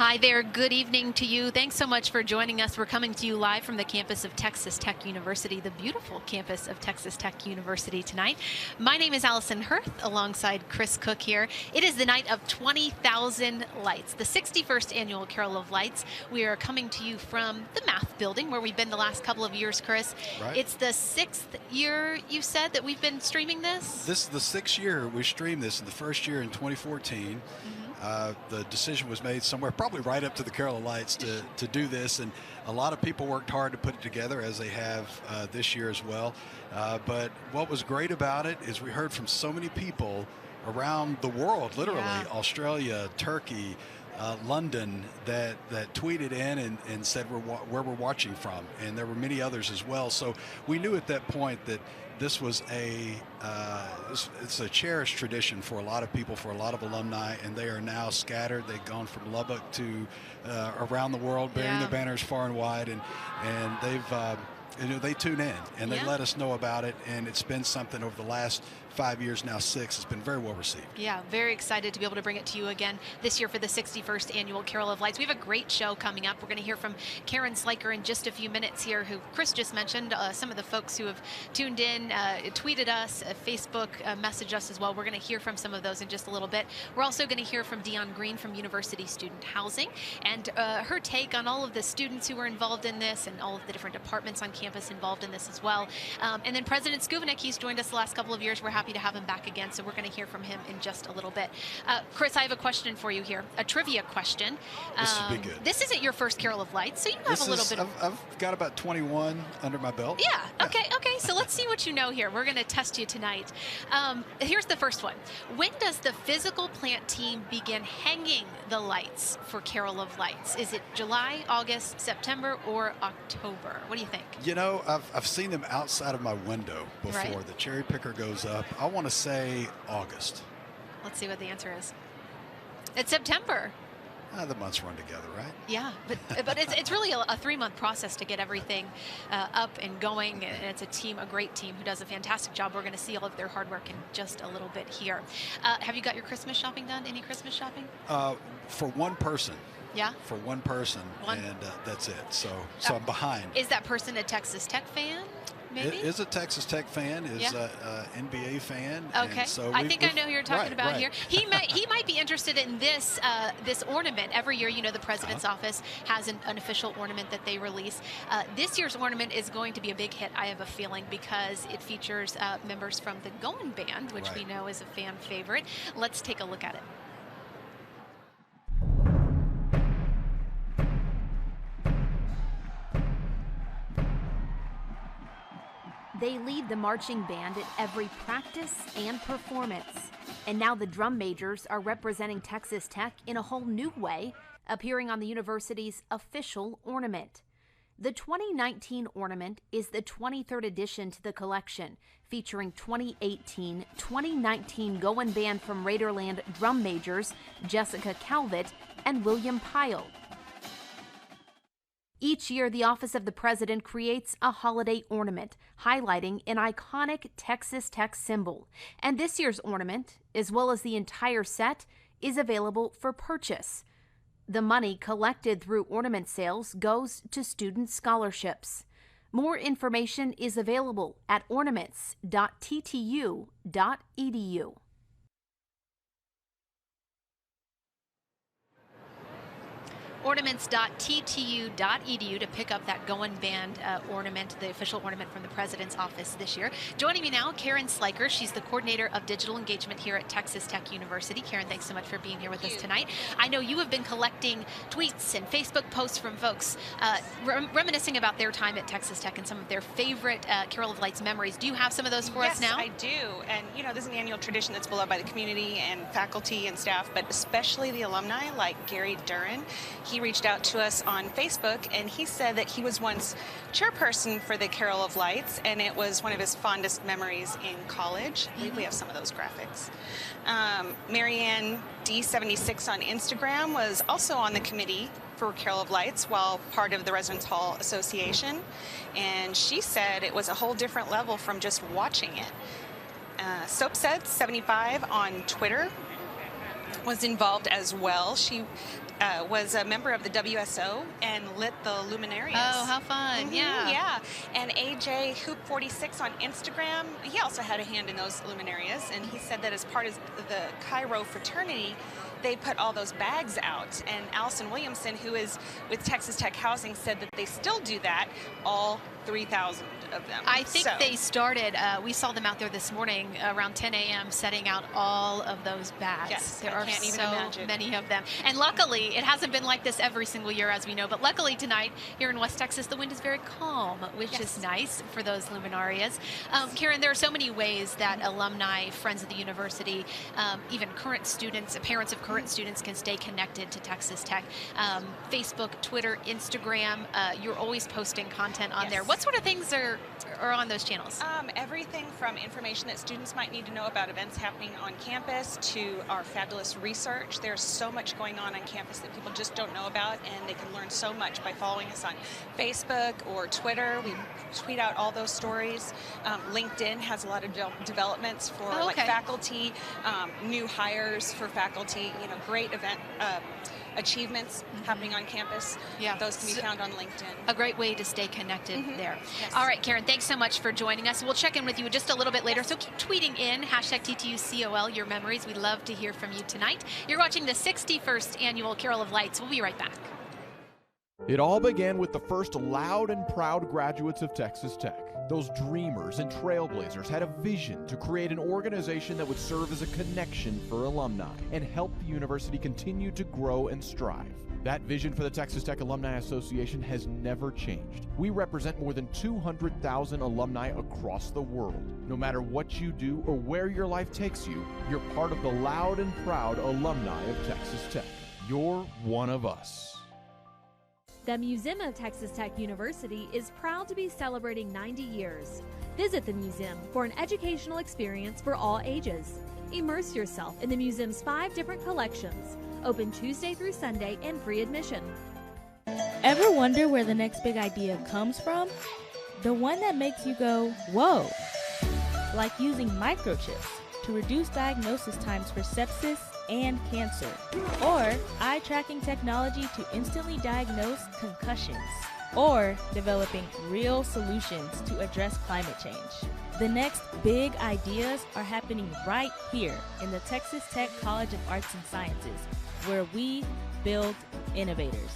Hi there. Good evening to you. Thanks so much for joining us. We're coming to you live from the campus of Texas Tech University, the beautiful campus of Texas Tech University tonight. My name is Allison Hirth alongside Chris Cook here. It is the night of 20,000 lights, the 61st annual Carol of Lights. We are coming to you from the Math Building where we've been the last couple of years, Chris. Right. It's the 6th year, you said, that we've been streaming this? This is the 6th year we streamed this. In the first year in 2014. The decision was made somewhere probably right up to the Carol of Lights to do this, and a lot of people worked hard to put it together, as they have this year as well. But what was great about it is we heard from so many people around the world, literally, Australia, Turkey, London, that tweeted in and said where we're watching from, and there were many others as well. So we knew at that point that this was it's a cherished tradition for a lot of people, for a lot of alumni, and they are now scattered. They've gone from Lubbock to around the world, bearing their banners far and wide, and they've they tune in and they let us know about it, and it's been something over the last 5 years, now 6. It's been very well received. Yeah, very excited to be able to bring it to you again this year for the 61st annual Carol of Lights. We have a great show coming up. We're going to hear from Karen Sliker in just a few minutes here, who Chris just mentioned. Some of the folks who have tuned in, tweeted us, Facebook messaged us as well. We're going to hear from some of those in just a little bit. We're also going to hear from Dion Green from University Student Housing and her take on all of the students who were involved in this and all of the different departments on campus involved in this as well. And then President Skuvanek, he's joined us the last couple of years. We're happy to have him back again, so we're going to hear from him in just a little bit. Chris, I have a question for you here, a trivia question. This should be good. This isn't your first Carol of Lights, so you have a little bit of... I've got about 21 under my belt. Yeah, okay, so let's see what you know here. We're going to test you tonight. Here's the first one. When does the physical plant team begin hanging the lights for Carol of Lights? Is it July, August, September, or October? What do you think? You know, I've seen them outside of my window before. Right. The cherry picker goes up. I want to say August. Let's see what the answer is. It's September. The months run together, right? Yeah, but it's really a 3-month process to get everything up and going, and it's a great team who does a fantastic job. We're going to see all of their hard work in just a little bit here. Have you got your Christmas shopping done? Any Christmas shopping? For one person. Yeah. For one person, and that's it. So I'm behind. Is that person a Texas Tech fan? Maybe? Is a Texas Tech fan, is a NBA fan. Okay, so I think I know who you're talking about here. He might be interested in this this ornament. Every year, you know, the President's office has an official ornament that they release. This year's ornament is going to be a big hit, I have a feeling, because it features members from the Goin' Band, which we know is a fan favorite. Let's take a look at it. They lead the marching band at every practice and performance. And now the drum majors are representing Texas Tech in a whole new way, appearing on the university's official ornament. The 2019 ornament is the 23rd addition to the collection, featuring 2018-2019 Goin' Band from Raiderland drum majors Jessica Calvert and William Pyle. Each year, the Office of the President creates a holiday ornament highlighting an iconic Texas Tech symbol. And this year's ornament, as well as the entire set, is available for purchase. The money collected through ornament sales goes to student scholarships. More information is available at ornaments.ttu.edu. ornaments.ttu.edu to pick up that Goin' Band ornament, the official ornament from the President's office this year. Joining me now, Karen Sliker. She's the coordinator of digital engagement here at Texas Tech University. Karen, thanks so much for being here with us tonight. I know you have been collecting tweets and Facebook posts from folks reminiscing about their time at Texas Tech and some of their favorite Carol of Lights memories. Do you have some of those for us now? Yes, I do. And, you know, this is an annual tradition that's beloved by the community and faculty and staff, but especially the alumni like Gary Duran. He reached out to us on Facebook, and he said that he was once chairperson for the Carol of Lights, and it was one of his fondest memories in college. I believe we have some of those graphics. Marianne D76 on Instagram was also on the committee for Carol of Lights while part of the Residence Hall Association, and she said it was a whole different level from just watching it. Soapset75 on Twitter was involved as well. She was a member of the WSO and lit the luminarias. Oh, how fun. Yeah. Yeah. And AJ Hoop 46 on Instagram, he also had a hand in those luminarias, and he said that as part of the Cairo fraternity, they put all those bags out. And Allison Williamson, who is with Texas Tech Housing, said that they still do that, all 3,000 of them. I think they started, we saw them out there this morning around 10 a.m. setting out all of those bags. Yes, there I are can't even so imagine. many of them. And luckily, it hasn't been like this every single year, as we know, but luckily tonight here in West Texas, the wind is very calm, which is nice for those luminarias. Karen, there are so many ways that alumni, friends of the university, even current students, parents of current students can stay connected to Texas Tech. Facebook, Twitter, Instagram, you're always posting content on there. What sort of things are on those channels? Everything from information that students might need to know about events happening on campus to our fabulous research. There's so much going on campus that people just don't know about, and they can learn so much by following us on Facebook or Twitter. We tweet out all those stories. LinkedIn has a lot of developments for like faculty, new hires for faculty, great event achievements happening on campus. Yeah, those can be found on LinkedIn. A great way to stay connected there. Yes. All right, Karen, thanks so much for joining us. We'll check in with you just a little bit later. So keep tweeting in #TTUCOL your memories. We'd love to hear from you tonight. You're watching the 61st annual Carol of Lights. We'll be right back. It all began with the first loud and proud graduates of Texas Tech. Those dreamers and trailblazers had a vision to create an organization that would serve as a connection for alumni and help the university continue to grow and strive. That vision for the Texas Tech Alumni Association has never changed. We represent more than 200,000 alumni across the world. No matter what you do or where your life takes you, you're part of the loud and proud alumni of Texas Tech. You're one of us. The Museum of Texas Tech University is proud to be celebrating 90 years. Visit the museum for an educational experience for all ages. Immerse yourself in the museum's 5 different collections, open Tuesday through Sunday and free admission. Ever wonder where the next big idea comes from? The one that makes you go, whoa! Like using microchips to reduce diagnosis times for sepsis and cancer, or eye tracking technology to instantly diagnose concussions, or developing real solutions to address climate change. The next big ideas are happening right here in the Texas Tech College of Arts and Sciences, where we build innovators.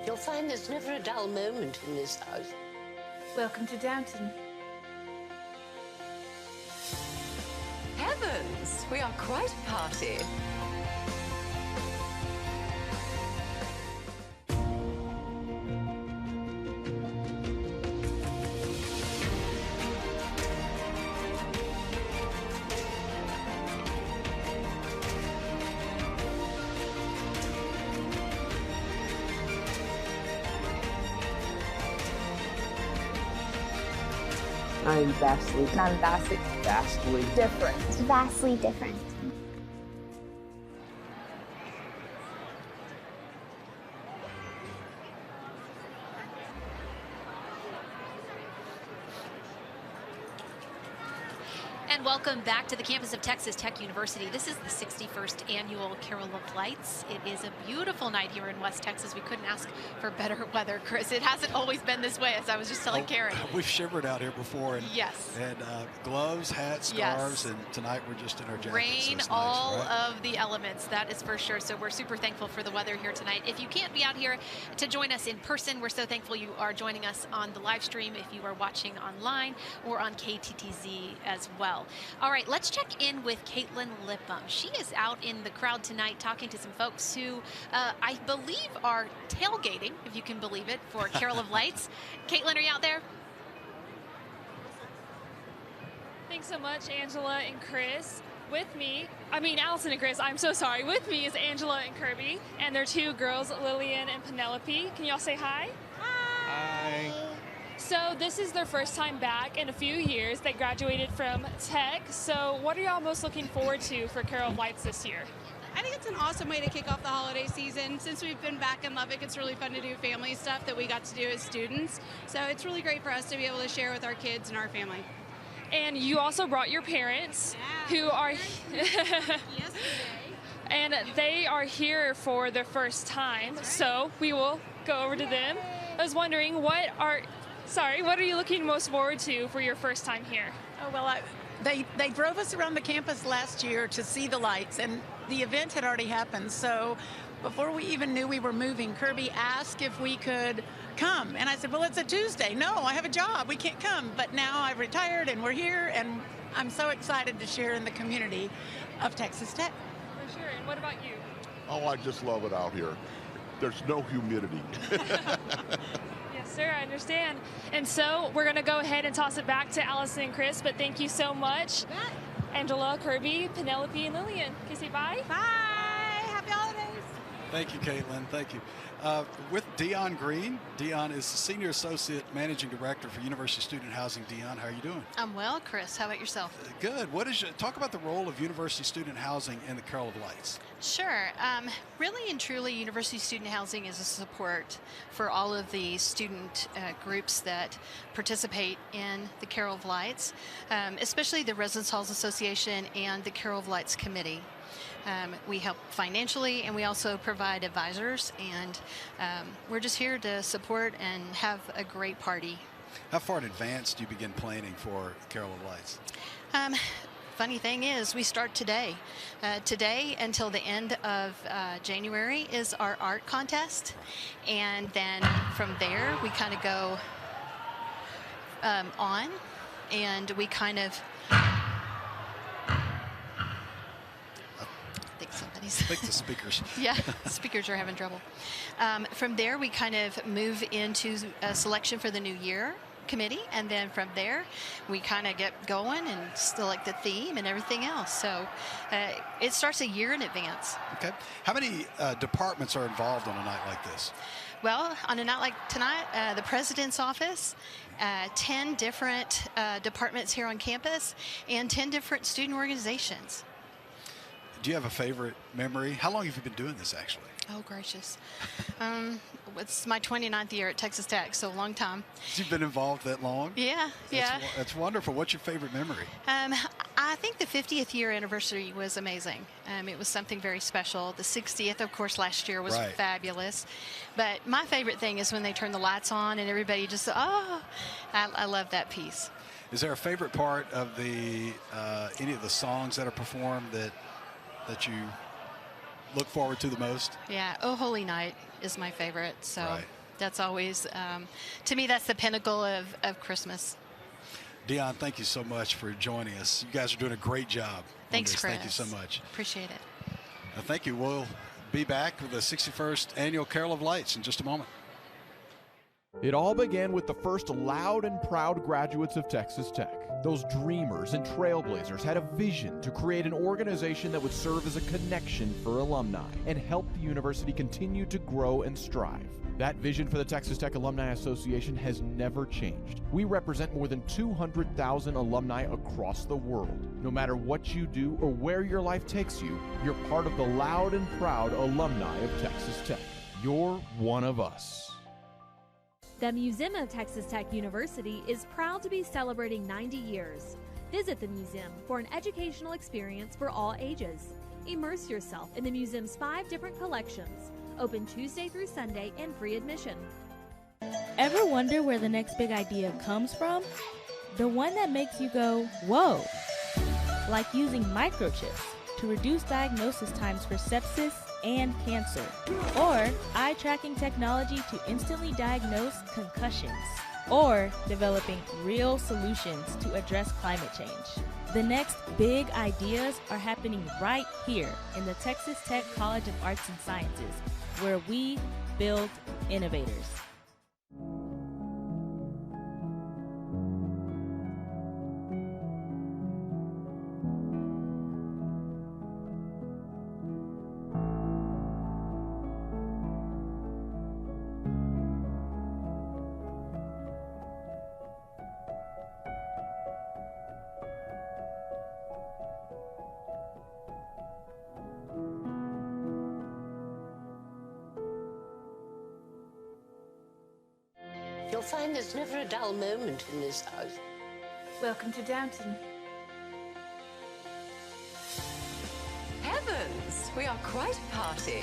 You'll find there's never a dull moment in this house. Welcome to Downton. Heavens, we are quite a party. I'm vastly different. Vastly different. And welcome back to the campus of Texas Tech University. This is the 61st annual Carol of Lights. It is a beautiful night here in West Texas. We couldn't ask for better weather, Chris. It hasn't always been this way, as I was just telling Karen. We've shivered out here before. And, yes. And gloves, hats, scarves, and tonight we're just in our jackets. Rain, so all nice, of the elements, that is for sure. So we're super thankful for the weather here tonight. If you can't be out here to join us in person, we're so thankful you are joining us on the live stream if you are watching online or on KTTZ as well. All right, let's check in with Caitlin Lipham. She is out in the crowd tonight talking to some folks who I believe are tailgating, if you can believe it, for Carol of Lights. Caitlin, are you out there? Thanks so much, Angela and Chris. Allison and Chris, I'm so sorry. With me is Angela and Kirby, and their two girls, Lillian and Penelope. Can y'all say hi? Hi. So this is their first time back in a few years. They graduated from Tech. So what are y'all most looking forward to for Carol of Lights this year? I think it's an awesome way to kick off the holiday season. Since we've been back in Lubbock, it's really fun to do family stuff that we got to do as students. So it's really great for us to be able to share with our kids and our family. And you also brought your parents, who are and they are here for their first time. So we will go over to them. I was wondering, what are you looking most forward to for your first time here? Oh, well, they drove us around the campus last year to see the lights, and the event had already happened. So before we even knew we were moving, Kirby asked if we could come. And I said, well, it's a Tuesday. No, I have a job. We can't come. But now I've retired and we're here, and I'm so excited to share in the community of Texas Tech. For sure. And what about you? Oh, I just love it out here. There's no humidity. Yes, sir, I understand. And so we're going to go ahead and toss it back to Allison and Chris, but thank you so much. Angela, Kirby, Penelope, and Lillian. Can you say bye? Bye. Happy holidays. Thank you, Caitlin. Thank you. With Dion Green. Dion is the Senior Associate Managing Director for University Student Housing. Dion, how are you doing? I'm well, Chris. How about yourself? Good. Talk about the role of University Student Housing in the Carol of Lights. Sure. Really and truly, University Student Housing is a support for all of the student groups that participate in the Carol of Lights, especially the Residence Halls Association and the Carol of Lights Committee. We help financially, and we also provide advisors, and we're just here to support and have a great party. How far in advance do you begin planning for Carol of Lights? Funny thing is, we start today. Today until the end of January is our art contest, and then from there we kind of go on, and we kind of I think the speakers. Yeah, speakers are having trouble. From there, we kind of move into a selection for the new year committee, and then from there, we kind of get going and select the theme and everything else. So it starts a year in advance. Okay. How many departments are involved on a night like this? Well, on a night like tonight, the president's office, 10 different departments here on campus, and 10 different student organizations. Do you have a favorite memory? How long have you been doing this, actually? Oh, gracious. It's my 29th year at Texas Tech, so a long time. You've been involved that long? Yeah, yeah. That's wonderful. What's your favorite memory? I think the 50th year anniversary was amazing. It was something very special. The 60th, of course, last year was fabulous. But my favorite thing is when they turn the lights on and everybody just, I love that piece. Is there a favorite part of the any of the songs that are performed that you look forward to the most? Yeah, Oh Holy Night is my favorite. So that's always, to me, that's the pinnacle of Christmas. Dion, thank you so much for joining us. You guys are doing a great job. Thanks, Chris. Thank you so much. Appreciate it. Thank you. We'll be back with the 61st Annual Carol of Lights in just a moment. It all began with the first loud and proud graduates of Texas Tech. Those dreamers and trailblazers had a vision to create an organization that would serve as a connection for alumni and help the university continue to grow and strive. That vision for the Texas Tech Alumni Association has never changed. We represent more than 200,000 alumni across the world. No matter what you do or where your life takes you, you're part of the loud and proud alumni of Texas Tech. You're one of us. The Museum of Texas Tech University is proud to be celebrating 90 years. Visit the museum for an educational experience for all ages. Immerse yourself in the museum's 5 different collections, open Tuesday through Sunday and free admission. Ever wonder where the next big idea comes from? The one that makes you go, whoa! Like using microchips to reduce diagnosis times for sepsis and cancer, or eye tracking technology to instantly diagnose concussions, or developing real solutions to address climate change. The next big ideas are happening right here in the Texas Tech College of Arts and Sciences, where we build innovators. You'll find there's never a dull moment in this house. Welcome to Downton. Heavens, we are quite a party.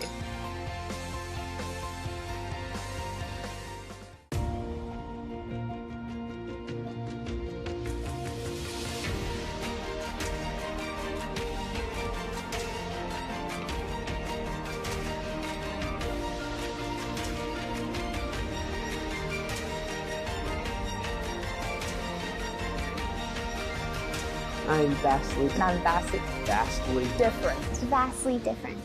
I'm vastly different. It's vastly different.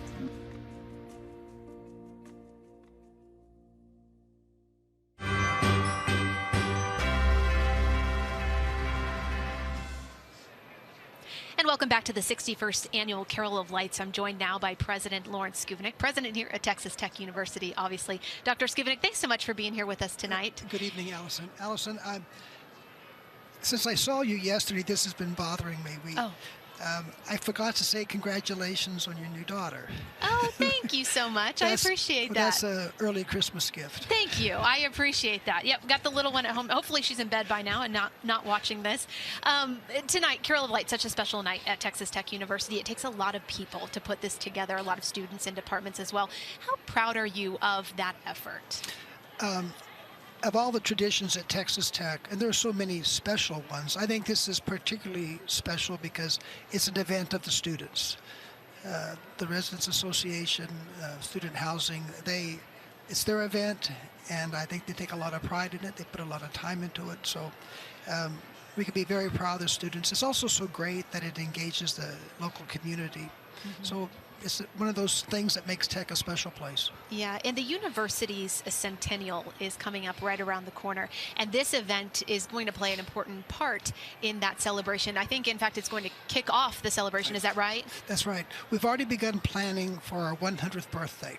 And welcome back to the 61st Annual Carol of Lights. I'm joined now by President Lawrence Skubnik, president here at Texas Tech University, obviously. Dr. Skubnik, thanks so much for being here with us tonight. Good evening, Allison. Allison, since I saw you yesterday, this has been bothering me. I forgot to say congratulations on your new daughter. Oh, thank you so much. I appreciate that. That's an early Christmas gift. Thank you. I appreciate that. Yep, got the little one at home. Hopefully she's in bed by now and not watching this. Tonight, Carol of Lights, such a special night at Texas Tech University. It takes a lot of people to put this together, a lot of students and departments as well. How proud are you of that effort? Of all the traditions at Texas Tech, and there are so many special ones, I think this is particularly special because it's an event of the students. The Residents Association, Student Housing, it's their event, and I think they take a lot of pride in it. They put a lot of time into it, so we can be very proud of the students. It's also so great that it engages the local community. Mm-hmm. So it's one of those things that makes Tech a special place. Yeah, and the university's centennial is coming up right around the corner, and this event is going to play an important part in that celebration. I think, in fact, it's going to kick off the celebration. Is that right? That's right. We've already begun planning for our 100th birthday,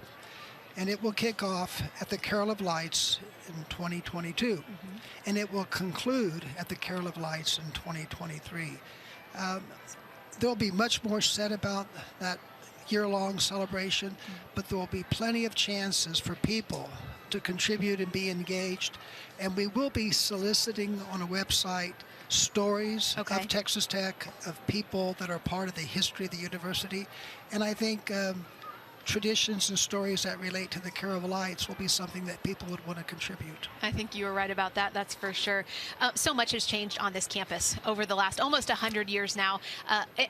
and it will kick off at the Carol of Lights in 2022, mm-hmm. and it will conclude at the Carol of Lights in 2023. There'll be much more said about that year-long celebration, but there will be plenty of chances for people to contribute and be engaged, and we will be soliciting on a website stories of Texas Tech, of people that are part of the history of the university, and I think traditions and stories that relate to the Carol of Lights will be something that people would want to contribute. I think you were right about that, that's for sure. So much has changed on this campus over the last almost 100 years now,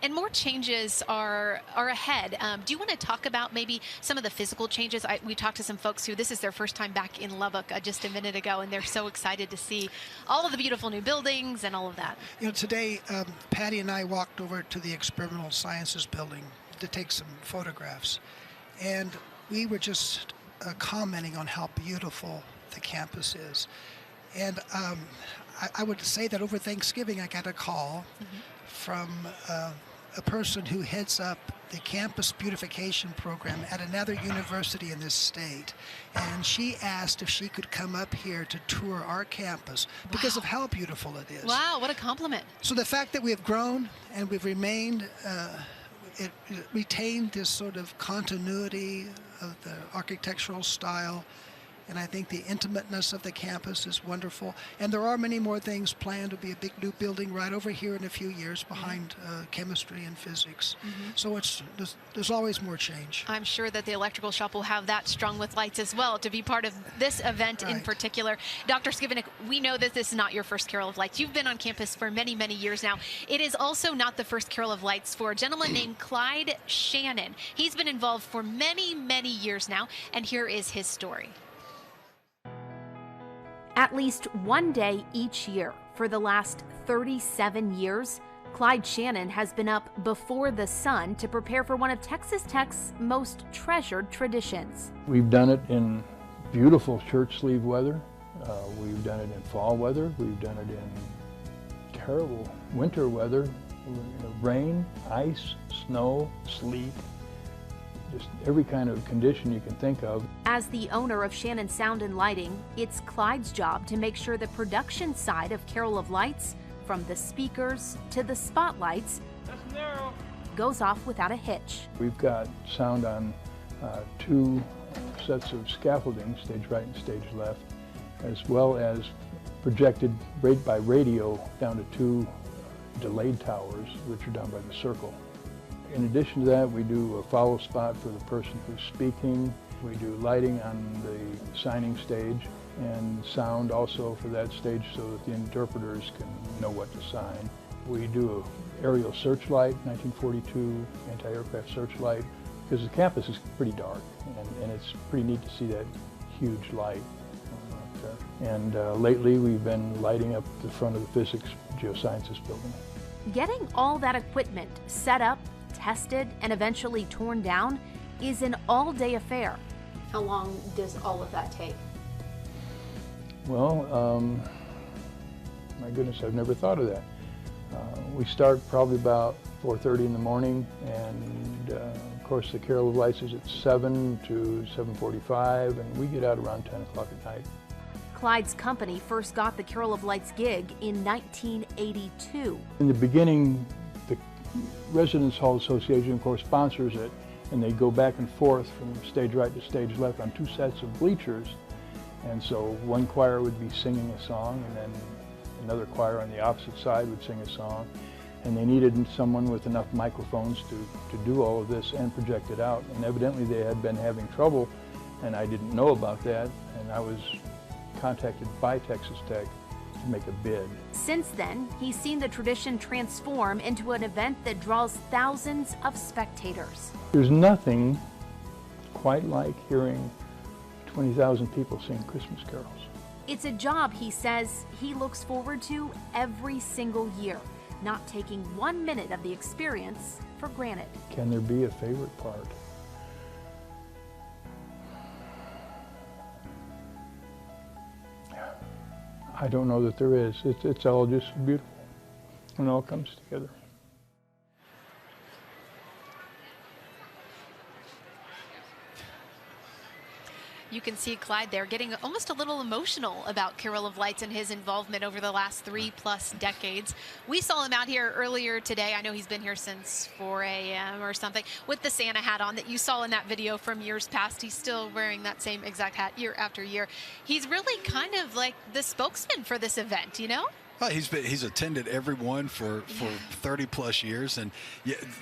and more changes are ahead. Do you want to talk about maybe some of the physical changes? We talked to some folks who this is their first time back in Lubbock just a minute ago, and they're so excited to see all of the beautiful new buildings and all of that. You know, today Patty and I walked over to the Experimental Sciences building to take some photographs. And we were just commenting on how beautiful the campus is. And I would say that over Thanksgiving I got a call from a person who heads up the campus beautification program at another university in this state. And she asked if she could come up here to tour our campus because of how beautiful it is. Wow, what a compliment. So the fact that we have grown and we've remained it retained this sort of continuity of the architectural style, and I think the intimateness of the campus is wonderful. And there are many more things planned. To be a big new building right over here in a few years behind chemistry and physics. Mm-hmm. So there's always more change. I'm sure that the electrical shop will have that strung with lights as well to be part of this event in particular. Dr. Skubnik, we know that this is not your first Carol of Lights. You've been on campus for many, many years now. It is also not the first Carol of Lights for a gentleman named Clyde Shannon. He's been involved for many, many years now, and here is his story. At least one day each year for the last 37 years, Clyde Shannon has been up before the sun to prepare for one of Texas Tech's most treasured traditions. We've done it in beautiful shirt sleeve weather. We've done it in fall weather. We've done it in terrible winter weather, rain, ice, snow, sleet. Just every kind of condition you can think of. As the owner of Shannon Sound and Lighting, it's Clyde's job to make sure the production side of Carol of Lights, from the speakers to the spotlights, goes off without a hitch. We've got sound on 2 sets of scaffolding, stage right and stage left, as well as projected by radio down to 2 delayed towers, which are down by the circle. In addition to that, we do a follow spot for the person who's speaking. We do lighting on the signing stage and sound also for that stage so that the interpreters can know what to sign. We do an aerial searchlight, 1942 anti-aircraft searchlight, because the campus is pretty dark, and it's pretty neat to see that huge light. And lately we've been lighting up the front of the Physics Geosciences building. Getting all that equipment set up, tested, and eventually torn down is an all-day affair. How long does all of that take? Well, my goodness, I've never thought of that. We start probably about 4:30 in the morning, and of course the Carol of Lights is at 7 to 7:45, and we get out around 10 o'clock at night. Clyde's company first got the Carol of Lights gig in 1982. In the beginning, the Residence Hall Association, of course, sponsors it, and they go back and forth from stage right to stage left on 2 sets of bleachers. And so one choir would be singing a song, and then another choir on the opposite side would sing a song. And they needed someone with enough microphones to do all of this and project it out. And evidently they had been having trouble, and I didn't know about that, and I was contacted by Texas Tech to make a bid. Since then, he's seen the tradition transform into an event that draws thousands of spectators. There's nothing quite like hearing 20,000 people sing Christmas carols. It's a job, he says, he looks forward to every single year, not taking 1 minute of the experience for granted. Can there be a favorite part? I don't know that there is. It's all just beautiful, and it all comes together. You can see Clyde there getting almost a little emotional about Carol of Lights and his involvement over the last 3+ decades. We saw him out here earlier today. I know he's been here since 4 a.m. or something with the Santa hat on that you saw in that video from years past. He's still wearing that same exact hat year after year. He's really kind of like the spokesman for this event, you know? Well, he's attended every one for 30+ years, and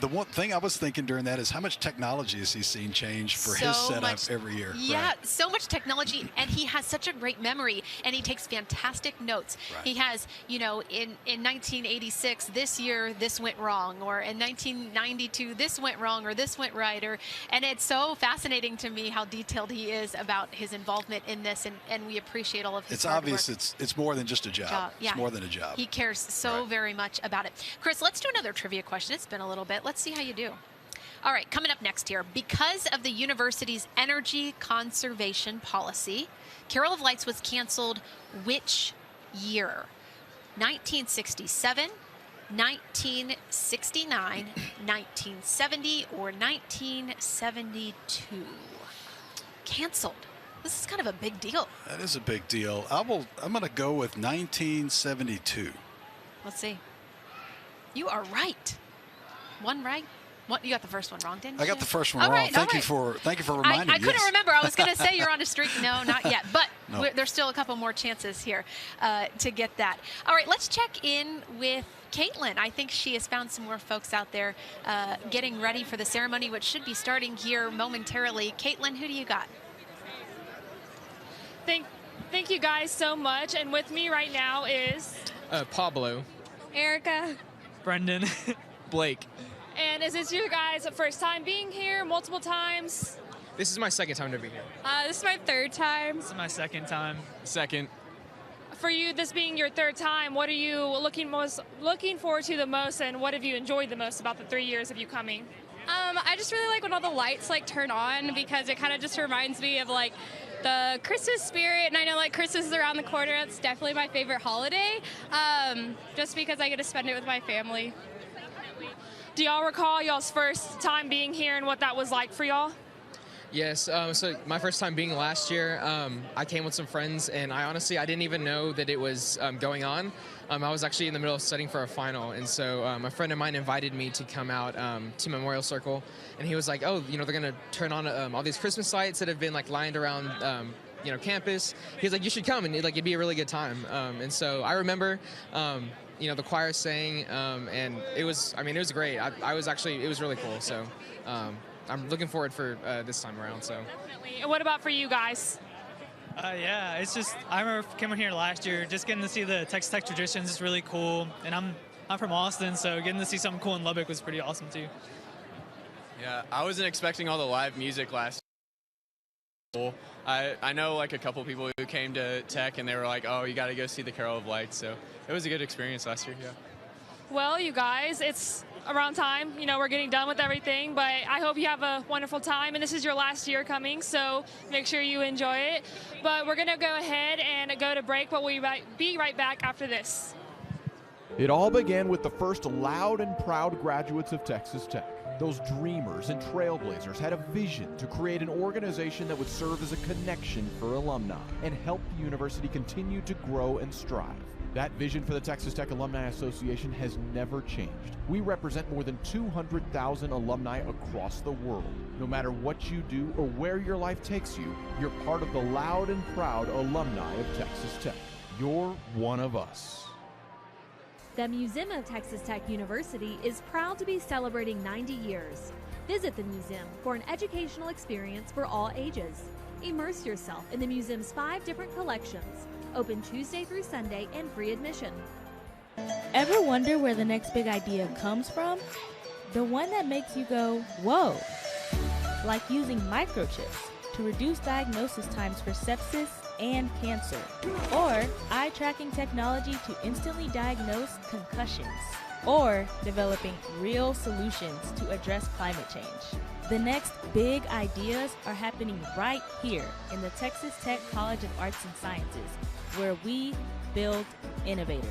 the one thing I was thinking during that is how much technology has he seen change for his setup every year? Yeah, right. So much technology, and he has such a great memory, and he takes fantastic notes. Right. He has, you know, in 1986, this year this went wrong, or in 1992 this went wrong, or this went right, and it's so fascinating to me how detailed he is about his involvement in this, and we appreciate all of his hard obvious work. It's more than just a job. Yeah. It's more than a job. He cares so very much about it. Chris, let's do another trivia question. It's been a little bit. Let's see how you do. All right, coming up next here. Because of the university's energy conservation policy, Carol of Lights was canceled which year? 1967, 1969, 1970, or 1972? Canceled. This is kind of a big deal. That is a big deal. I'm going to go with 1972. Let's see. You are right. One right. What, you got the first one wrong, didn't you? I got the first one wrong. Thank you for reminding me. I couldn't remember. I was going to say you're on a streak. No, not yet. But no. There's still a couple more chances here to get that. All right, let's check in with Caitlin. I think she has found some more folks out there getting ready for the ceremony, which should be starting here momentarily. Caitlin, who do you got? Thank you guys so much. And with me right now is Pablo, Erica, Brendan, Blake. And is this your guys' first time being here? Multiple times? This is my second time to be here. This is my third time. This is my second time. Second. For you, this being your third time, what are you looking forward to the most, and what have you enjoyed the most about the 3 years of you coming? I just really like when all the lights turn on, because it kind of just reminds me of the Christmas spirit, and I know Christmas is around the corner. It's definitely my favorite holiday, just because I get to spend it with my family. Do y'all recall y'all's first time being here and what that was like for y'all? Yes, so my first time being last year, I came with some friends, and I didn't even know that it was going on. I was actually in the middle of studying for a final, and so a friend of mine invited me to come out to Memorial Circle, and he was like, oh, they're going to turn on all these Christmas lights that have been lined around campus. He's like, you should come, and it'd be a really good time. And so I remember, the choir sang, and it was great. It was really cool. So I'm looking forward for this time around. So. Definitely. And what about for you guys? Yeah, it's just, I remember coming here last year, just getting to see the Texas Tech traditions is really cool. And I'm from Austin, so getting to see something cool in Lubbock was pretty awesome too. Yeah, I wasn't expecting all the live music last year. I know a couple people who came to Tech and they were like, oh, you got to go see the Carol of Lights. So it was a good experience last year, yeah. Well, you guys, it's around time. We're getting done with everything, but I hope you have a wonderful time. And this is your last year coming, so make sure you enjoy it. But we're going to go ahead and go to break, but we'll be right back after this. It all began with the first loud and proud graduates of Texas Tech. Those dreamers and trailblazers had a vision to create an organization that would serve as a connection for alumni and help the university continue to grow and strive. That vision for the Texas Tech Alumni Association has never changed. We represent more than 200,000 alumni across the world. No matter what you do or where your life takes you, you're part of the loud and proud alumni of Texas Tech. You're one of us. The Museum of Texas Tech University is proud to be celebrating 90 years. Visit the museum for an educational experience for all ages. Immerse yourself in the museum's 5 different collections. Open Tuesday through Sunday and free admission. Ever wonder where the next big idea comes from? The one that makes you go, whoa! Like using microchips to reduce diagnosis times for sepsis and cancer. Or eye tracking technology to instantly diagnose concussions. Or developing real solutions to address climate change. The next big ideas are happening right here in the Texas Tech College of Arts and Sciences, where we build innovators.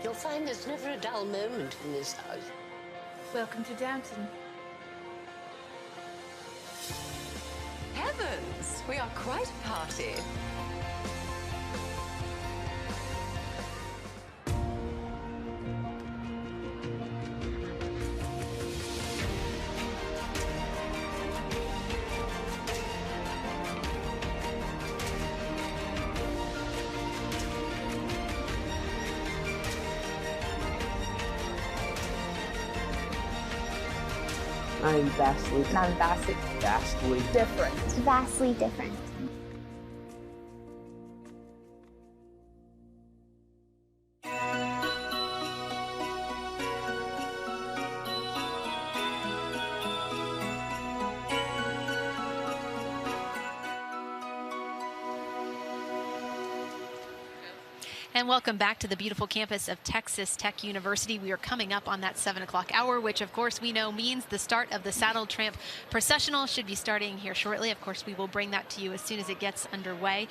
You'll find there's never a dull moment in this house. Welcome to Downton. Heavens, we are quite a party. I'm vastly different. Vastly different. And welcome back to the beautiful campus of Texas Tech University. We are coming up on that 7 o'clock hour, which of course we know means the start of the Saddle Tramp Processional should be starting here shortly. Of course, we will bring that to you as soon as it gets underway.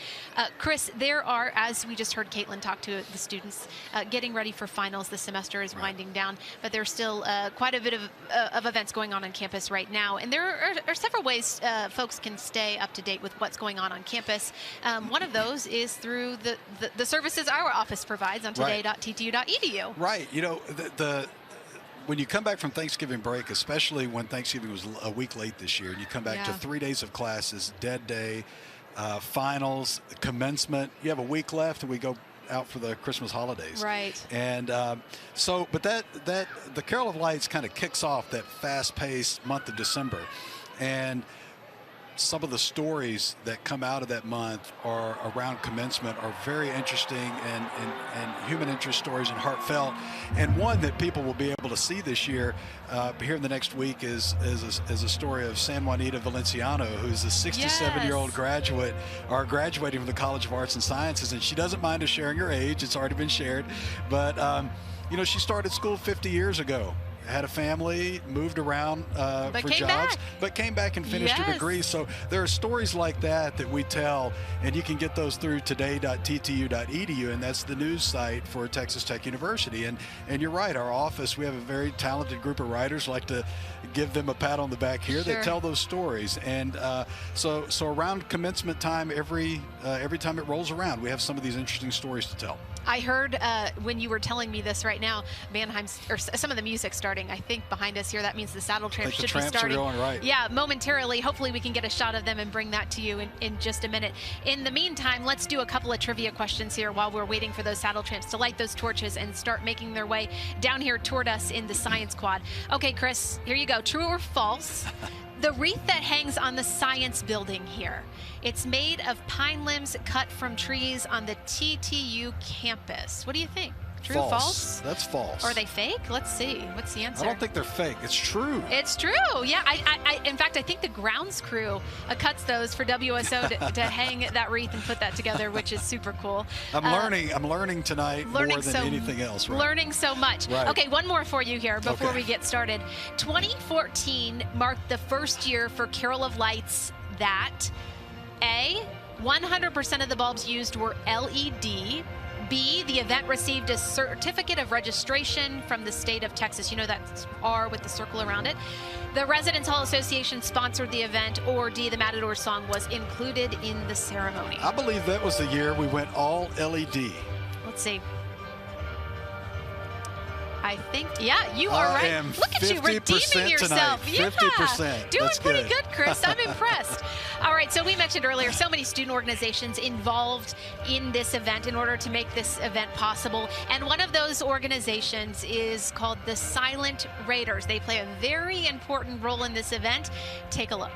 Chris, there are, as we just heard Caitlin talk to the students, getting ready for finals. The semester is winding down, but there's still quite a bit of events going on campus right now. And there are several ways folks can stay up to date with what's going on campus. One of those is through the services our office provides on today.ttu.edu. Right. You know, when you come back from Thanksgiving break, especially when Thanksgiving was a week late this year, and you come back to 3 days of classes, dead day, finals, commencement, you have a week left, and we go out for the Christmas holidays. Right. And but the Carol of Lights kind of kicks off that fast-paced month of December. And some of the stories that come out of that month are around commencement are very interesting and human interest stories and heartfelt. And one that people will be able to see this year here in the next week is a story of San Juanita Valenciano, who's a 67-year-old graduate, or graduating from the College of Arts and Sciences. And she doesn't mind us sharing her age. It's already been shared. But, you know, she started school 50 years ago. had a family, moved around for jobs, but came back and finished her degree. So there are stories like that that we tell, and you can get those through today.ttu.edu, and that's the news site for Texas Tech University. And you're right, our office, we have a very talented group of writers. Like to give them a pat on the back here. They tell those stories, and so around commencement time, every time it rolls around, we have some of these interesting stories to tell. I heard when you were telling me this right now, Mannheim's, or some of the music starting, I think behind us here, that means the Saddle Tramps should be starting. Are going, right. Yeah, momentarily. Hopefully we can get a shot of them and bring that to you in just a minute. In the meantime, let's do a couple of trivia questions here while we're waiting for those Saddle Tramps to light those torches and start making their way down here toward us in the Science Quad. Okay, Chris, here you go. True or false? The wreath that hangs on the science building here, it's made of pine limbs cut from trees on the TTU campus. What do you think? True, false? That's false. Or are they fake? Let's see. What's the answer? I don't think they're fake. It's true. It's true. Yeah. In fact, I think the grounds crew cuts those for WSO to hang that wreath and put that together, which is super cool. I'm learning tonight more than anything else. Right? Learning so much. Right. Okay, one more for you here before we get started. 2014 marked the first year for Carol of Lights that A, 100% of the bulbs used were LED. B, the event received a certificate of registration from the state of Texas. You know that's R with the circle around it. The Residence Hall Association sponsored the event. Or D, the Matador song was included in the ceremony. I believe that was the year we went all LED. Let's see. I think, yeah, you are right. Look at you redeeming yourself. Tonight. 50%. Doing pretty good, Chris. I'm impressed. All right, so we mentioned earlier so many student organizations involved in this event in order to make this event possible. And one of those organizations is called the Silent Raiders. They play a very important role in this event. Take a look.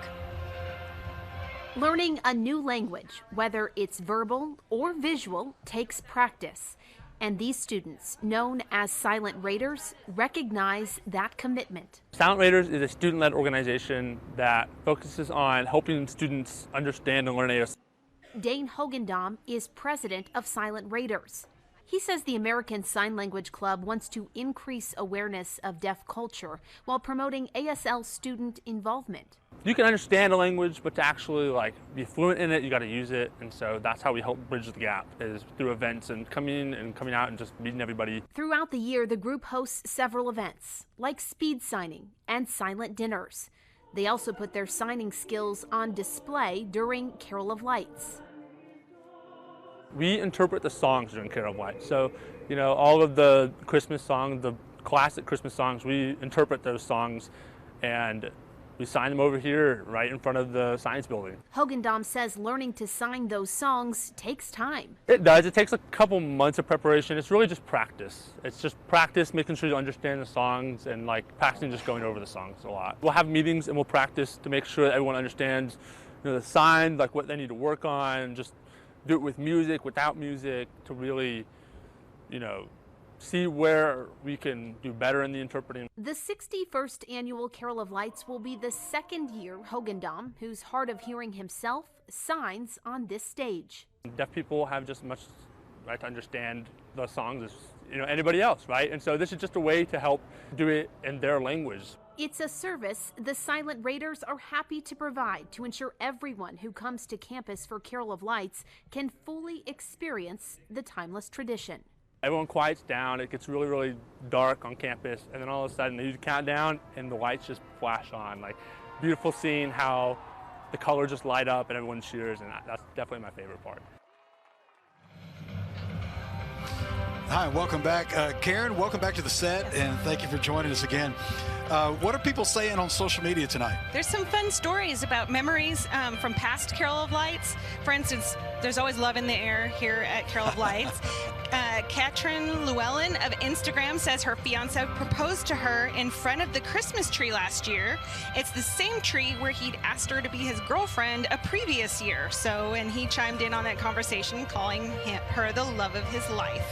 Learning a new language, whether it's verbal or visual, takes practice. And these students, known as Silent Raiders, recognize that commitment. Silent Raiders is a student-led organization that focuses on helping students understand and learn AS. Dane Hogendom is president of Silent Raiders. He says the American Sign Language Club wants to increase awareness of deaf culture while promoting ASL student involvement. You can understand a language, but to actually be fluent in it, you got to use it. And so that's how we help bridge the gap, is through events and coming out and just meeting everybody. Throughout the year, the group hosts several events, like speed signing and silent dinners. They also put their signing skills on display during Carol of Lights. We interpret the songs during Carol of Lights. So, all of the Christmas songs, the classic Christmas songs, we interpret those songs and we sign them over here right in front of the science building. Hogendom says learning to sign those songs takes time. It does. It takes a couple months of preparation. It's really just practice. It's just practice, making sure you understand the songs, and practicing just going over the songs a lot. We'll have meetings and we'll practice to make sure that everyone understands the signs, what they need to work on, just do it with music, without music, to really, see where we can do better in the interpreting. The 61st annual Carol of Lights will be the second year Hogendom, who's hard of hearing himself, signs on this stage. Deaf people have just as much right to understand the songs as anybody else, right? And so this is just a way to help do it in their language. It's a service the Silent Raiders are happy to provide to ensure everyone who comes to campus for Carol of Lights can fully experience the timeless tradition. Everyone quiets down, it gets really, really dark on campus, and then all of a sudden they do the countdown and the lights just flash on. Beautiful seeing how the colors just light up and everyone cheers, and that's definitely my favorite part. Hi, welcome back. Karen, welcome back to the set, and thank you for joining us again. What are people saying on social media tonight? There's some fun stories about memories from past Carol of Lights. For instance, there's always love in the air here at Carol of Lights. Katrin Llewellyn of Instagram says her fiance proposed to her in front of the Christmas tree last year. It's the same tree where he'd asked her to be his girlfriend a previous year. And he chimed in on that conversation, calling her the love of his life.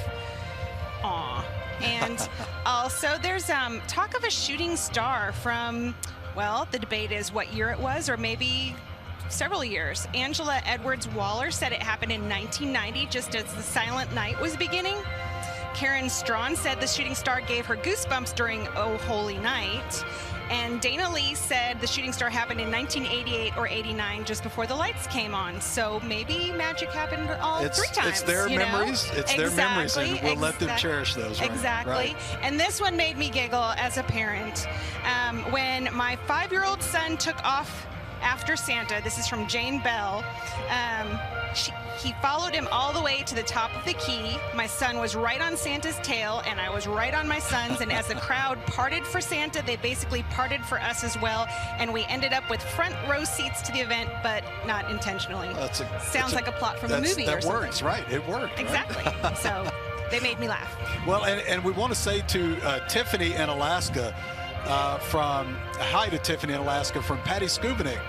Aw. And also there's talk of a shooting star from, the debate is what year it was, or maybe several years. Angela Edwards Waller said it happened in 1990, just as the Silent Night was beginning. Karen Strawn said the shooting star gave her goosebumps during Oh Holy Night. And Dana Lee said the shooting star happened in 1988 or 89, just before the lights came on. So maybe magic happened all 3 times. It's their memories. It's their memories, and we'll let them cherish those. Right? Exactly. Right. And this one made me giggle as a parent. When my 5-year-old son took off after Santa, this is from Jane Bell, he followed him all the way to the top of the key. My son was right on Santa's tail, and I was right on my son's. And as the crowd parted for Santa, they basically parted for us as well. And we ended up with front row seats to the event, but not intentionally. Sounds like a plot from a movie or something. That works, right? It worked. Exactly. Right? So they made me laugh. Well, and we want to say to Tiffany in Alaska, hi to Tiffany in Alaska from Patty Skubinik,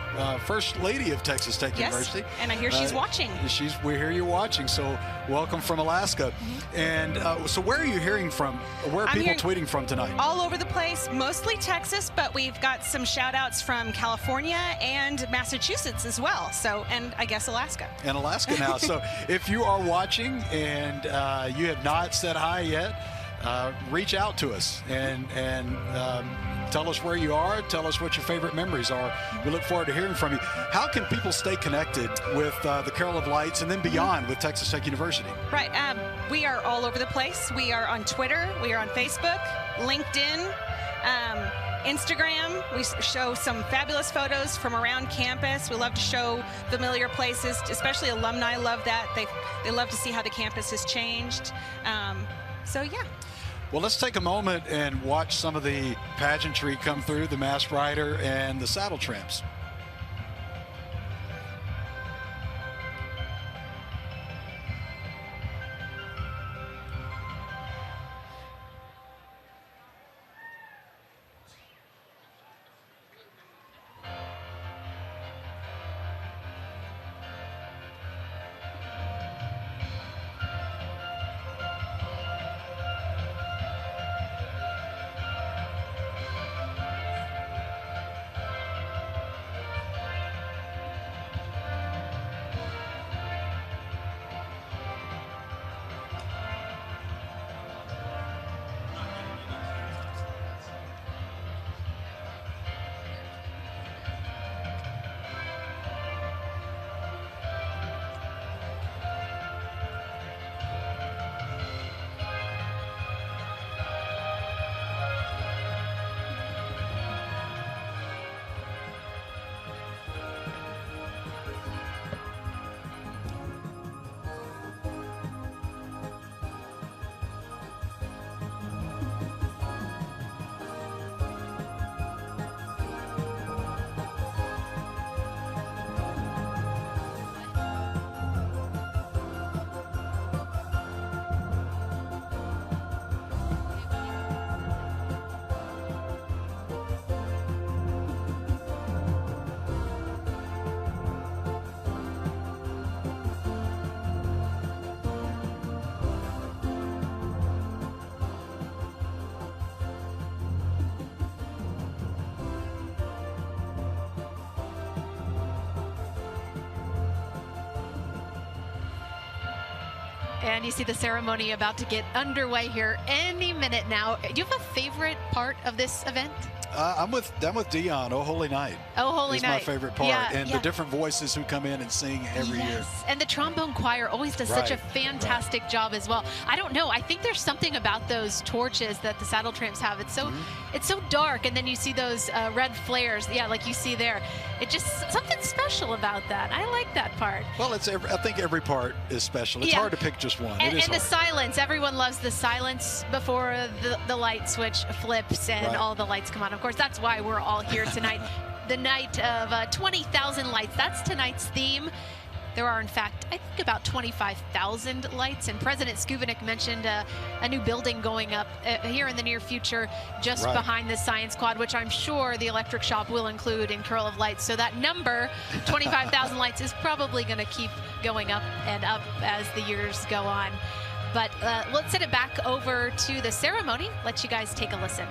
First Lady of Texas Tech University. And I hear she's watching. We hear you watching, so welcome from Alaska. And so where are you hearing from? Where are people tweeting from tonight? All over the place, mostly Texas, but we've got some shout outs from California and Massachusetts as well. So, and I guess Alaska. And Alaska now. So if you are watching and you have not said hi yet, reach out to us and tell us where you are. Tell us what your favorite memories are. We look forward to hearing from you. How can people stay connected with the Carol of Lights and then beyond with Texas Tech University? Right. We are all over the place. We are on Twitter. We are on Facebook, LinkedIn, Instagram. We show some fabulous photos from around campus. We love to show familiar places, especially alumni love that. They love to see how the campus has changed. So, yeah. Well, let's take a moment and watch some of the pageantry come through, the Masked Rider and the Saddle Tramps. And you see the ceremony about to get underway here any minute now. Do you have a favorite part of this event? I'm with Dion. Oh Holy Night. Oh Holy Night is my favorite part, and the different voices who come in and sing every year. And the trombone choir always does such a fantastic job as well. I don't know. I think there's something about those torches that the Saddle Tramps have. It's so it's so dark, and then you see those red flares. Yeah, like you see there. It just something special about that. I like that part. Well, I think every part is special. It's hard to pick just one. And the silence. Everyone loves the silence before the light switch flips and all the lights come on. Of course, that's why we're all here tonight. The night of 20,000 lights. That's tonight's theme. There are, in fact, I think about 25,000 lights. And President Skubinik mentioned a new building going up here in the near future just behind the Science Quad, which I'm sure the electric shop will include in Carol of Lights. So that number, 25,000 lights, is probably going to keep going up and up as the years go on. But let's send it back over to the ceremony. Let you guys take a listen.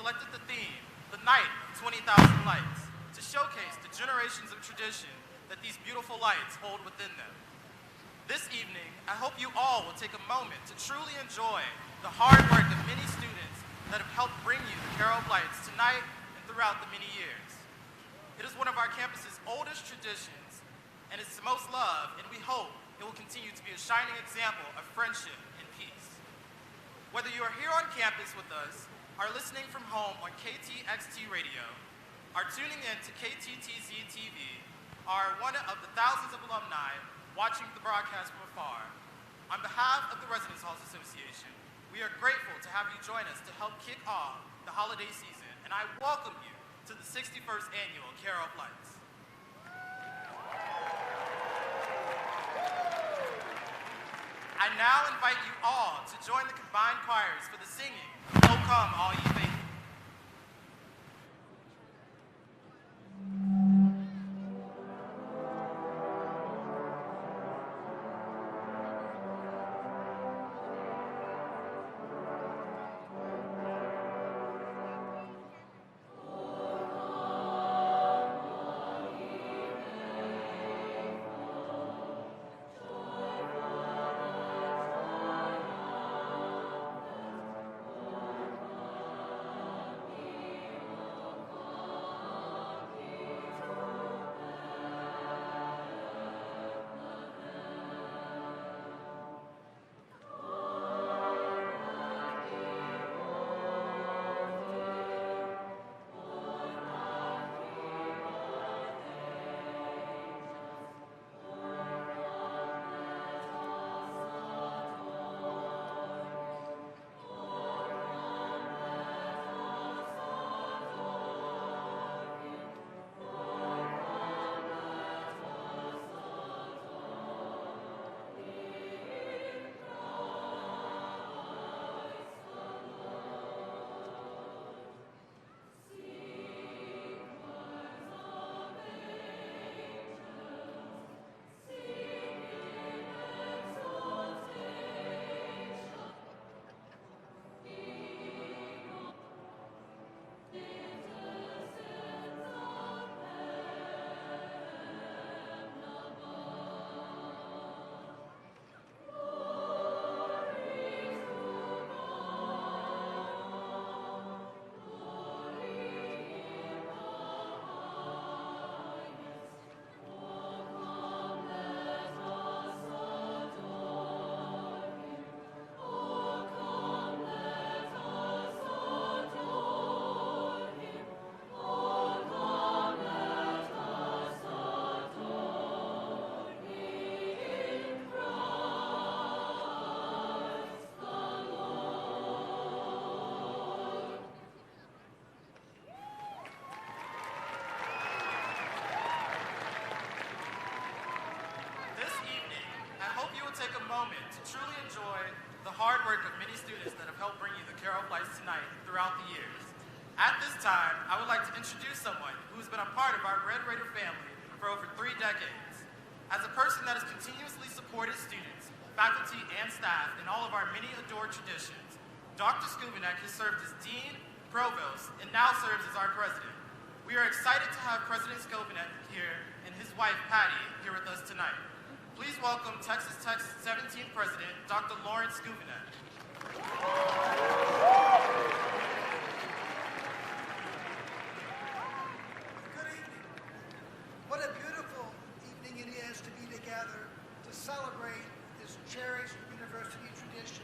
selected the theme, The Night of 20,000 Lights, to showcase the generations of tradition that these beautiful lights hold within them. This evening, I hope you all will take a moment to truly enjoy the hard work of many students that have helped bring you the Carol of Lights tonight and throughout the many years. It is one of our campus's oldest traditions, and it's the most loved, and we hope it will continue to be a shining example of friendship and peace. Whether you are here on campus with us, are listening from home on KTXT radio, are tuning in to KTTZ TV, are one of the thousands of alumni watching the broadcast from afar, on behalf of the Residence Halls Association, we are grateful to have you join us to help kick off the holiday season, and I welcome you to the 61st Annual Carol of Lights. I now invite you all to join the combined choirs for the singing, "O Come All Ye Faithful." Take a moment to truly enjoy the hard work of many students that have helped bring you the Carol of Lights tonight and throughout the years. At this time, I would like to introduce someone who's been a part of our Red Raider family for over 3 decades. As a person that has continuously supported students, faculty, and staff in all of our many adored traditions, Dr. Skubinek has served as Dean, Provost, and now serves as our President. We are excited to have President Skubinek here and his wife, Patty, here with us tonight. Please welcome Texas Tech's 17th President, Dr. Lawrence Skubinek. Good evening. What a beautiful evening it is to be together to celebrate this cherished university tradition.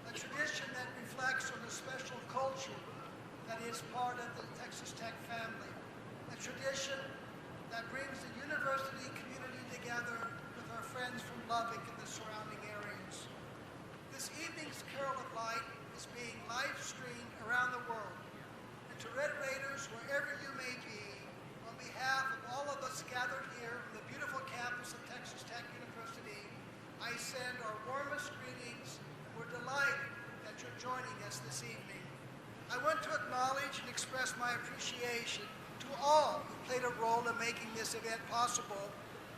A tradition that reflects on the special culture that is part of the Texas Tech family. A tradition that brings the university community together with our friends from Lubbock and the surrounding areas. This evening's Carol of Light is being live streamed around the world. And to Red Raiders, wherever you may be, on behalf of all of us gathered here on the beautiful campus of Texas Tech University, I send our warmest greetings, and we're delighted that you're joining us this evening. I want to acknowledge and express my appreciation to all who played a role in making this event possible,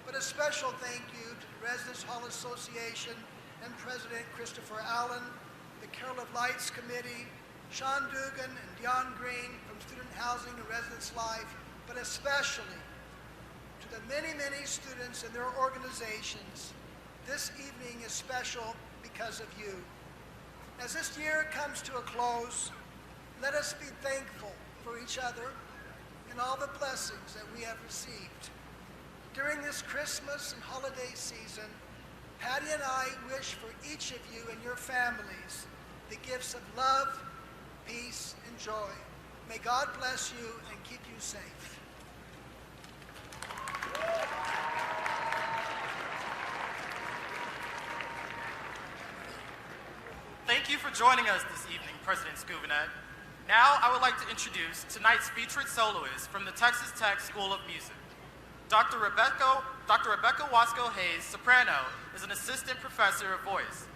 but a special thank you to the Residence Hall Association and President Christopher Allen, the Carol of Lights Committee, Sean Dugan and Dion Green from Student Housing and Residence Life, but especially to the many, many students and their organizations. This evening is special because of you. As this year comes to a close, let us be thankful for each other and all the blessings that we have received. During this Christmas and holiday season, Patty and I wish for each of you and your families the gifts of love, peace, and joy. May God bless you and keep you safe. Thank you for joining us this evening, President Scuvinet. Now I would like to introduce tonight's featured soloist from the Texas Tech School of Music. Dr. Rebecca Wasco-Hayes, soprano, is an assistant professor of voice.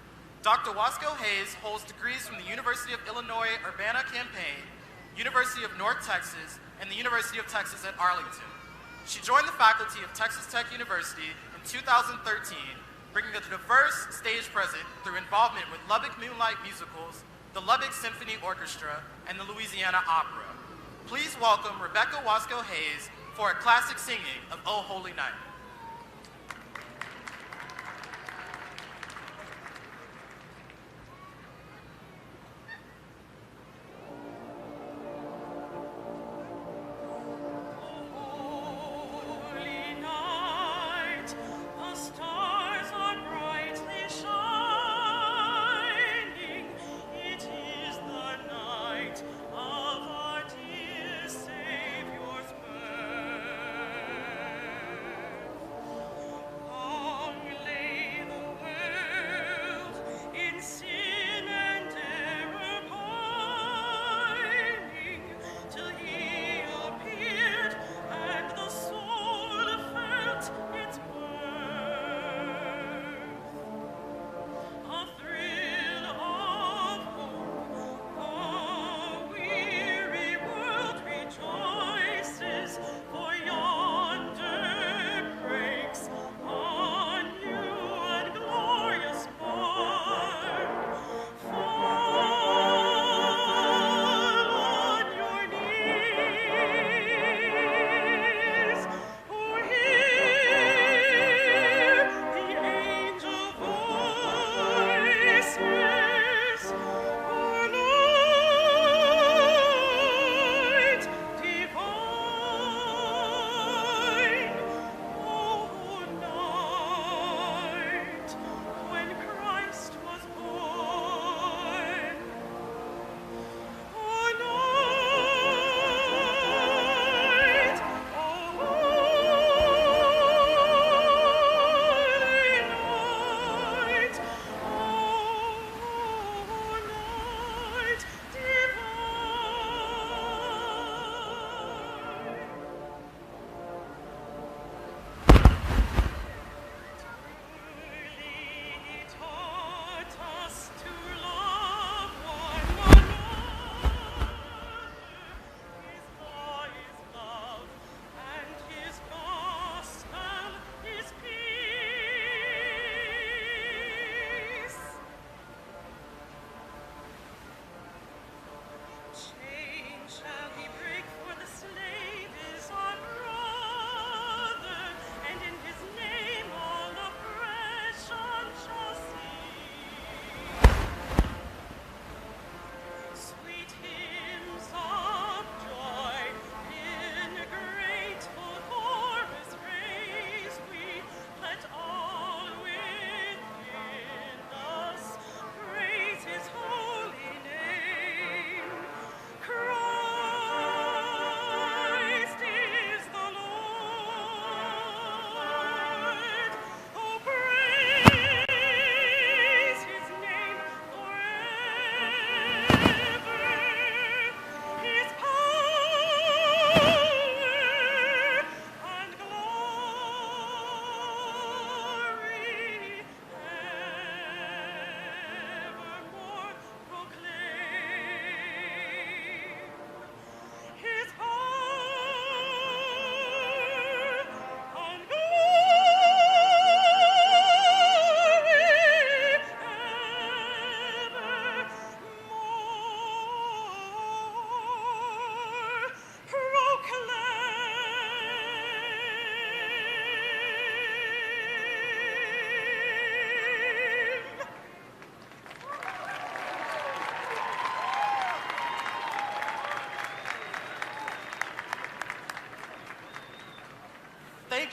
Dr. Wasco-Hayes holds degrees from the University of Illinois Urbana-Champaign, University of North Texas, and the University of Texas at Arlington. She joined the faculty of Texas Tech University in 2013, bringing a diverse stage presence through involvement with Lubbock Moonlight Musicals, the Lubbock Symphony Orchestra, and the Louisiana Opera. Please welcome Rebecca Wasco-Hayes for a classic singing of O Holy Night.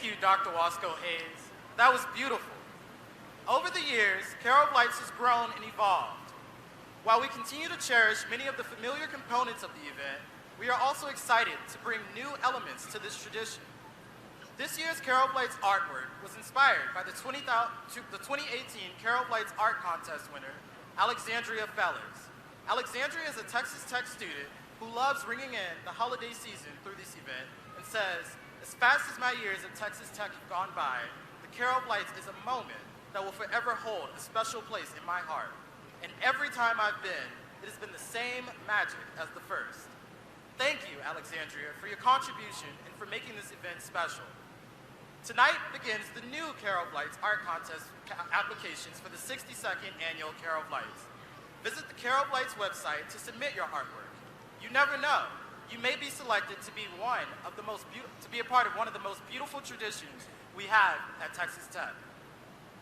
Thank you, Dr. Wasco Hayes. That was beautiful. Over the years, Carol of Lights has grown and evolved. While we continue to cherish many of the familiar components of the event, we are also excited to bring new elements to this tradition. This year's Carol of Lights artwork was inspired by the 2018 Carol of Lights Art Contest winner, Alexandria Fellers. Alexandria is a Texas Tech student who loves ringing in the holiday season through this event and says, as fast as my years at Texas Tech have gone by, the Carol of Lights is a moment that will forever hold a special place in my heart. And every time I've been, it has been the same magic as the first. Thank you, Alexandria, for your contribution and for making this event special. Tonight begins the new Carol of Lights Art Contest applications for the 62nd annual Carol of Lights. Visit the Carol of Lights website to submit your artwork. You never know. You may be selected to be a part of one of the most beautiful traditions we have at Texas Tech.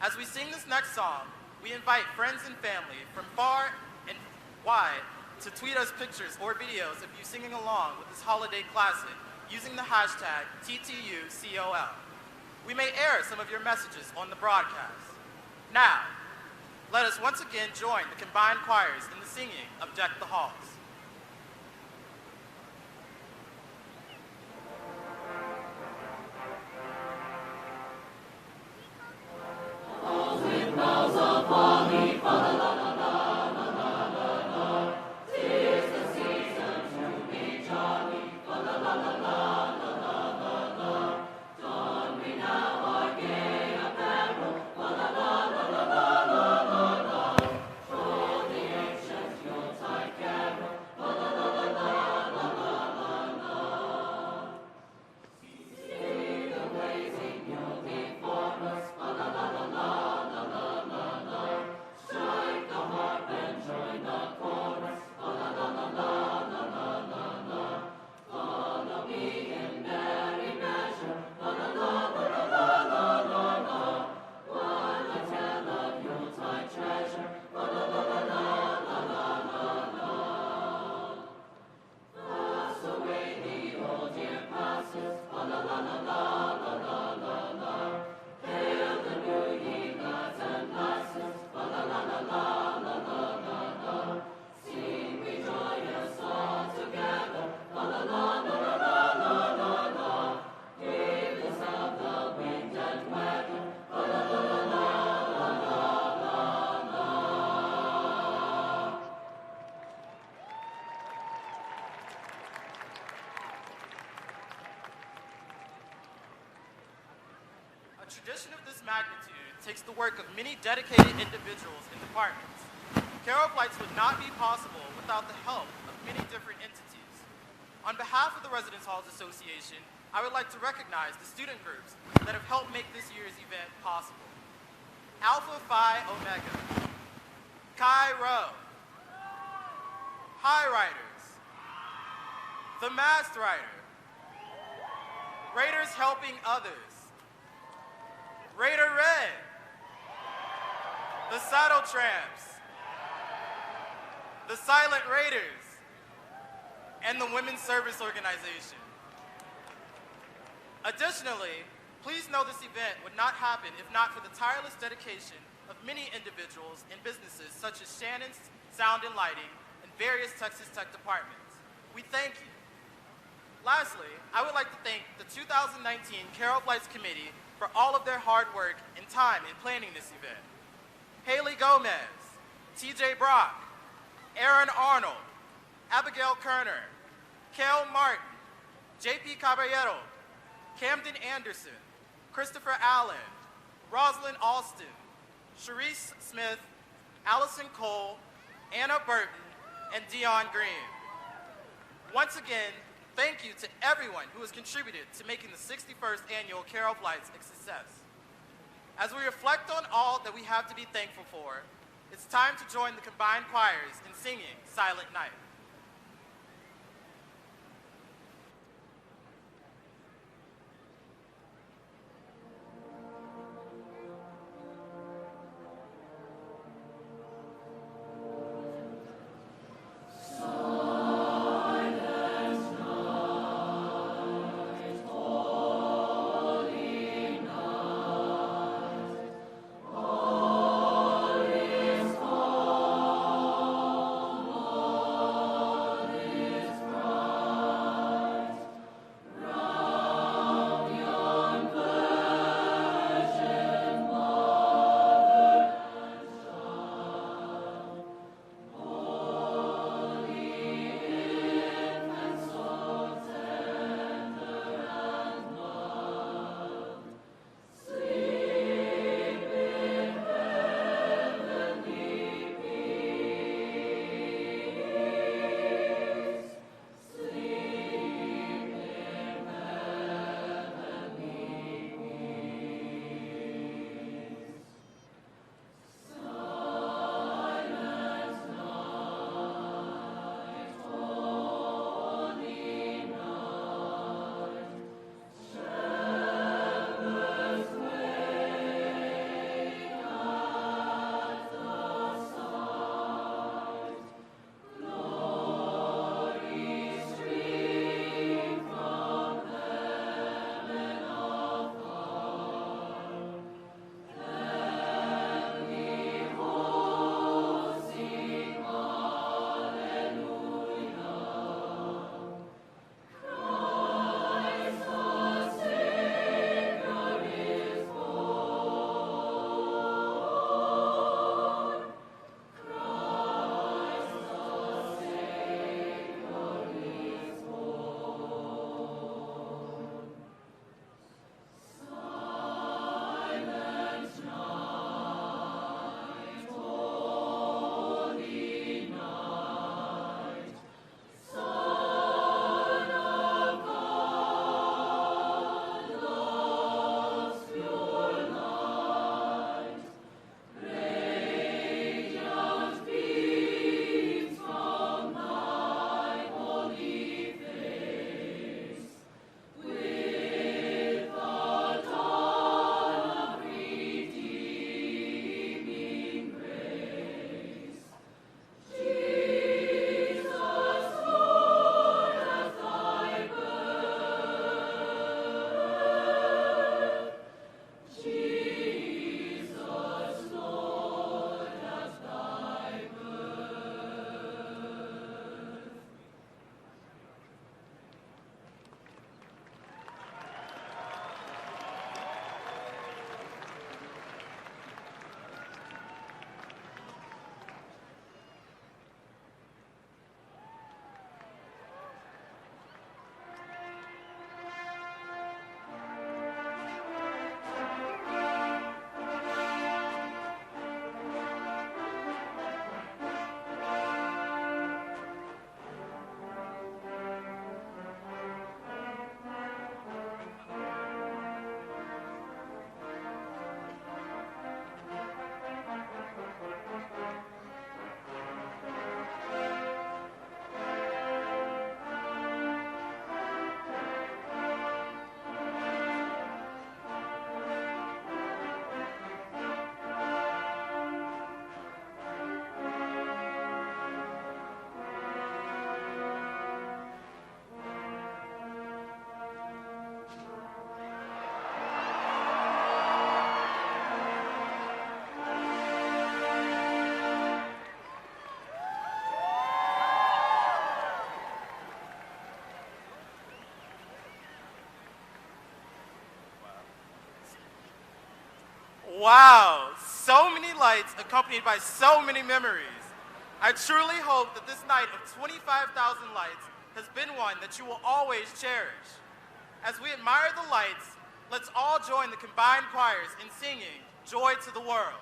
As we sing this next song, we invite friends and family from far and wide to tweet us pictures or videos of you singing along with this holiday classic using the hashtag TTUCOL. We may air some of your messages on the broadcast. Now, let us once again join the combined choirs in the singing of Deck the Halls. A tradition of this magnitude takes the work of many dedicated individuals and departments. Carol of Lights would not be possible without the help of many different entities. On behalf of the Residence Halls Association, I would like to recognize the student groups that have helped make this year's event possible. Alpha Phi Omega, Chi Rho, High Riders, The Masked Rider, Raiders Helping Others, Raider Red, the Saddle Tramps, the Silent Raiders, and the Women's Service Organization. Additionally, please know this event would not happen if not for the tireless dedication of many individuals and businesses such as Shannon's Sound and Lighting and various Texas Tech departments. We thank you. Lastly, I would like to thank the 2019 Carol of Lights Committee for all of their hard work and time in planning this event. Haley Gomez, TJ Brock, Aaron Arnold, Abigail Kerner, Kel Martin, JP Caballero, Camden Anderson, Christopher Allen, Rosalind Alston, Sharice Smith, Allison Cole, Anna Burton, and Dion Green. Once again, thank you to everyone who has contributed to making the 61st Annual Carol of Lights a success. As we reflect on all that we have to be thankful for, it's time to join the combined choirs in singing Silent Night. Silent night, holy Wow, so many lights accompanied by so many memories. I truly hope that this night of 25,000 lights has been one that you will always cherish. As we admire the lights, let's all join the combined choirs in singing Joy to the World.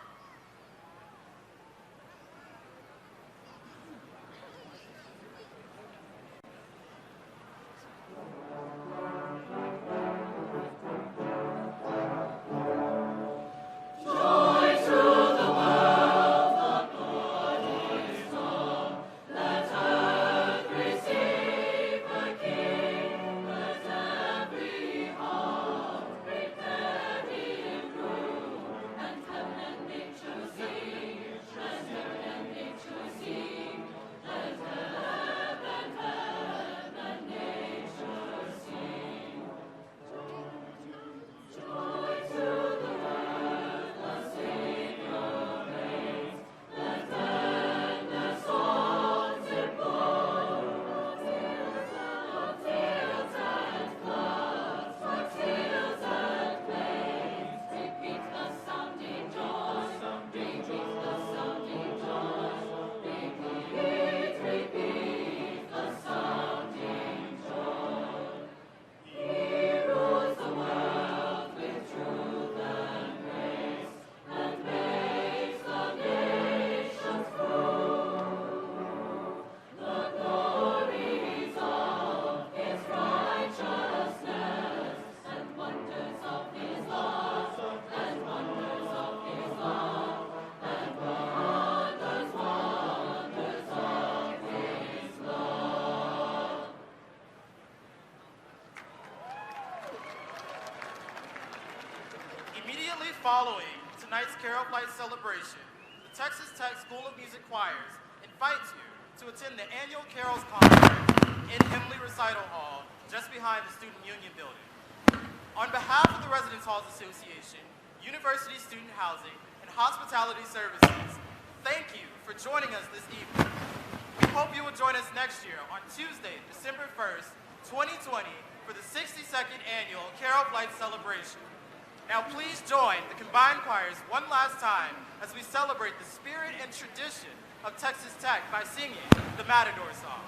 Immediately following tonight's Carol Flight celebration, the Texas Tech School of Music Choirs invites you to attend the annual Carols Concert in Hemley Recital Hall, just behind the Student Union Building. On behalf of the Residence Halls Association, University Student Housing, and Hospitality Services, thank you for joining us this evening. We hope you will join us next year on Tuesday, December 1st, 2020, for the 62nd annual Carol Flight celebration. Now please join the combined choirs one last time as we celebrate the spirit and tradition of Texas Tech by singing the Matador song.